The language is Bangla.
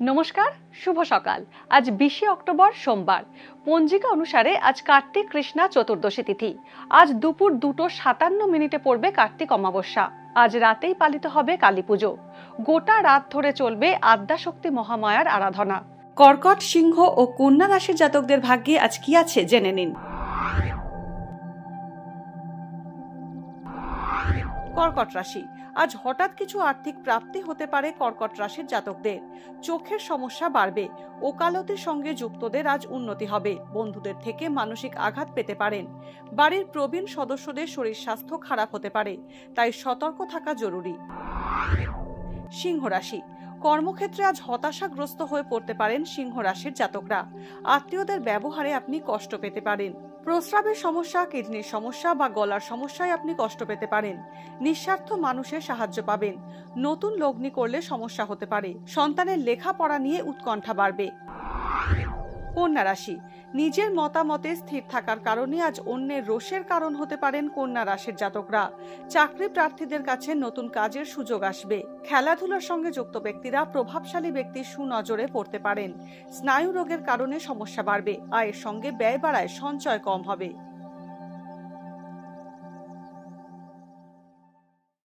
নমস্কার, শুভ সকাল। আজ 20 অক্টোবর সোমবার। পঞ্জিকা অনুসারে আজ কার্তিক কৃষ্ণা চতুর্দশী তিথি। আজ দুপুর 2:57 পড়বে কার্তিক অমাবস্যা। আজ রাতেই পালিত হবে কালী পুজো। গোটা রাত ধরে চলবে আদ্যাশক্তি মহামায়ার আরাধনা। কর্কট, সিংহ ও কন্যা রাশির জাতকদের ভাগ্যে আজ কি আছে জেনে নিন। কর্কট রাশি, আজ হঠাৎ কিছু আর্থিক প্রাপ্তি হতে পারে কর্কট রাশির জাতকদের। চোখের সমস্যা বাড়বে। ওকালতির সঙ্গে যুক্তদের আজ উন্নতি হবে। বন্ধুদের থেকে মানসিক আঘাত পেতে পারেন। বাড়ির প্রবীণ সদস্যদের শরীর স্বাস্থ্য খারাপ হতে পারে, তাই সতর্ক থাকা জরুরি। সিংহ রাশি, কর্মক্ষেত্রে আজ হতাশাগ্রস্ত হয়ে পড়তে পারেন সিংহ রাশির জাতকরা। আত্মীয়দের ব্যবহারে আপনি কষ্ট পেতে পারেন। প্রস্রাবের সমস্যা, কিডনির সমস্যা বা গলার সমস্যায় আপনি কষ্ট পেতে পারেন। নিঃস্বার্থ মানুষের সাহায্য পাবেন। নতুন লগ্নি করলে সমস্যা হতে পারে। সন্তানের লেখাপড়া নিয়ে উৎকণ্ঠা বাড়বে। কন্যা রাশি, নিজের মতামতে স্থির থাকার কারণে আজ অন্যের রোষের কারণ হতে পারেন কন্যা রাশির জাতকরা। চাকরি প্রার্থীদের কাছে নতুন কাজের সুযোগ আসবে। খেলাধুলার সঙ্গে যুক্ত ব্যক্তিরা প্রভাবশালী ব্যক্তির সুনজরে পড়তে পারেন। স্নায়ু রোগের কারণে সমস্যা বাড়বে। আয়ের সঙ্গে ব্যয় বাড়ায়, সঞ্চয় কম হবে।